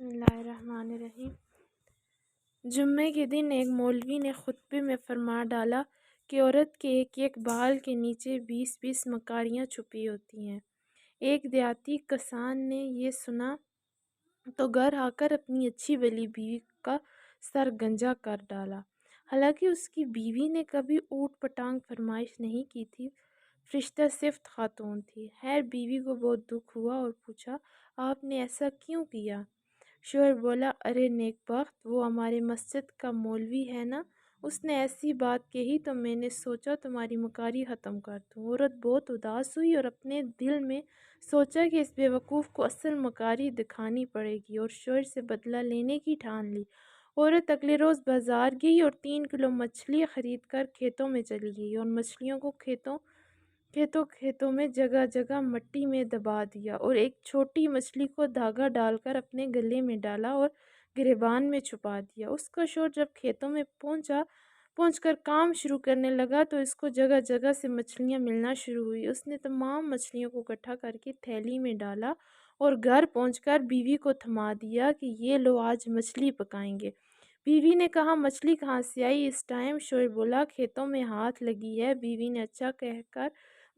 بسم اللہ الرحمن الرحیم۔ جمعے کے دن ایک مولوی نے خطبے میں فرما ڈالا کہ عورت کے ایک ایک بال کے نیچے 20 مکاریاں چھپی ہوتی ہیں۔ ایک دیہاتی کسان نے یہ سنا تو گھر آ کر اپنی اچھی بلی بیوی کا سر گنجا کر ڈالا۔ حالانکہ اس کی بیوی نے کبھی اوٹ پٹانگ فرمائش نہیں کی تھی، فرشتہ صفت خاتون تھی۔ خیر بیوی کو بہت دکھ ہوا اور پوچھا، آپ نے ایسا کیوں کیا؟ شوہر بولا، ارے نیک بخت، وہ ہمارے مسجد کا مولوی ہے نا، اس نے ایسی بات کہی تو میں نے سوچا تمہاری مکاری ختم کر دوں۔ عورت بہت اداس ہوئی اور اپنے دل میں سوچا کہ اس بے وقوف کو اصل مکاری دکھانی پڑے گی، اور شوہر سے بدلہ لینے کی ٹھان لی۔ عورت اگلے روز بازار گئی اور 3 کلو مچھلی خرید کر کھیتوں میں چلی گئی اور مچھلیوں کو کھیتوں میں جگہ جگہ مٹی میں دبا دیا، اور ایک چھوٹی مچھلی کو دھاگا ڈال کر اپنے گلے میں ڈالا اور گریبان میں چھپا دیا۔ اس کا شوہر جب کھیتوں میں پہنچ کر کام شروع کرنے لگا تو اس کو جگہ جگہ سے مچھلیاں ملنا شروع ہوئی۔ اس نے تمام مچھلیوں کو اکٹھا کر کے تھیلی میں ڈالا اور گھر پہنچ کر بیوی کو تھما دیا کہ یہ لو، آج مچھلی پکائیں گے۔ بیوی نے کہا، مچھلی کہاں سے آئی اس ٹائم؟ شوہر بولا، کھیتوں میں ہاتھ لگی ہے۔ بیوی نے اچھا کہہ کر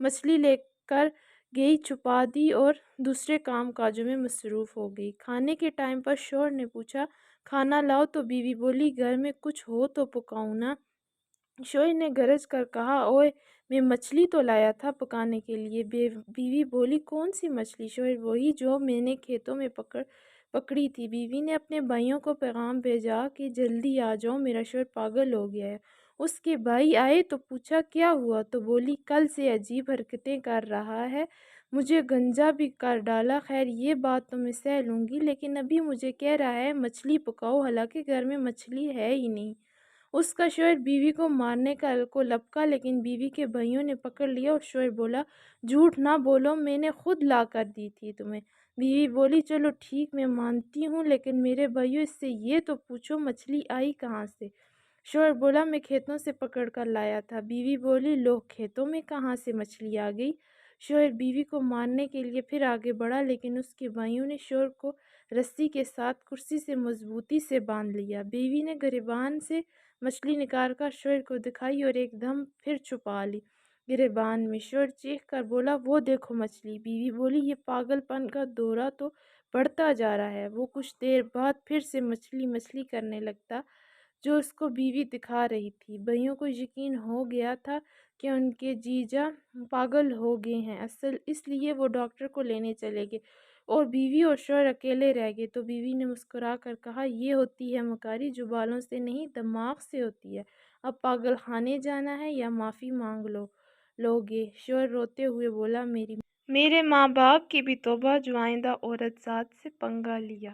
مچھلی لے کر گئی، چھپا دی اور دوسرے کام کاجوں میں مصروف ہو گئی۔ کھانے کے ٹائم پر شوہر نے پوچھا، کھانا لاؤ؟ تو بیوی بولی، گھر میں کچھ ہو تو پکاؤں نا۔ شوہر نے گرج کر کہا، اوئے، میں مچھلی تو لایا تھا پکانے کے لیے۔ بیوی بولی، کون سی مچھلی؟ شوہر، وہی جو میں نے کھیتوں میں پکڑی تھی۔ بیوی نے اپنے بھائیوں کو پیغام بھیجا کہ جلدی آ جاؤ، میرا شوہر پاگل ہو گیا ہے۔ اس کے بھائی آئے تو پوچھا، کیا ہوا؟ تو بولی، کل سے عجیب حرکتیں کر رہا ہے، مجھے گنجا بھی کر ڈالا۔ خیر یہ بات تو میں سہ لوں گی، لیکن ابھی مجھے کہہ رہا ہے مچھلی پکاؤ، حالانکہ گھر میں مچھلی ہے ہی نہیں۔ اس کا شوہر بیوی کو مارنے کو لپکا، لیکن بیوی کے بھائیوں نے پکڑ لیا اور شوہر بولا، جھوٹ نہ بولو، میں نے خود لا کر دی تھی تمہیں۔ بیوی بولی، چلو ٹھیک، میں مانتی ہوں، لیکن میرے بھائیوں، اس سے یہ تو پوچھو مچھلی آئی کہاں سے؟ شوہر بولا، میں کھیتوں سے پکڑ کر لایا تھا۔ بیوی بولی، لو، کھیتوں میں کہاں سے مچھلی آ گئی؟ شوہر بیوی کو مارنے کے لیے پھر آگے بڑھا، لیکن اس کے بھائیوں نے شوہر کو رسی کے ساتھ کرسی سے مضبوطی سے باندھ لیا۔ بیوی نے گریبان سے مچھلی نکال کر شوہر کو دکھائی اور ایک دم پھر چھپا لی گریبان میں۔ شوہر چیخ کر بولا، وہ دیکھو مچھلی۔ بیوی بولی، یہ پاگل پن کا دورہ تو بڑھتا جا رہا ہے۔ وہ کچھ دیر بعد پھر سے مچھلی مچھلی کرنے لگتا جو اس کو بیوی دکھا رہی تھی۔ بھائیوں کو یقین ہو گیا تھا کہ ان کے جیجا پاگل ہو گئے ہیں، اس لیے وہ ڈاکٹر کو لینے چلے گئے اور بیوی اور شوہر اکیلے رہ گئے۔ تو بیوی نے مسکرا کر کہا، یہ ہوتی ہے مکاری جو بالوں سے نہیں دماغ سے ہوتی ہے۔ اب پاگل خانے جانا ہے یا معافی مانگ لوگے؟ شوہر روتے ہوئے بولا، میرے ماں باپ کی بھی توبہ جو آئندہ عورت ذات سے پنگا لیا۔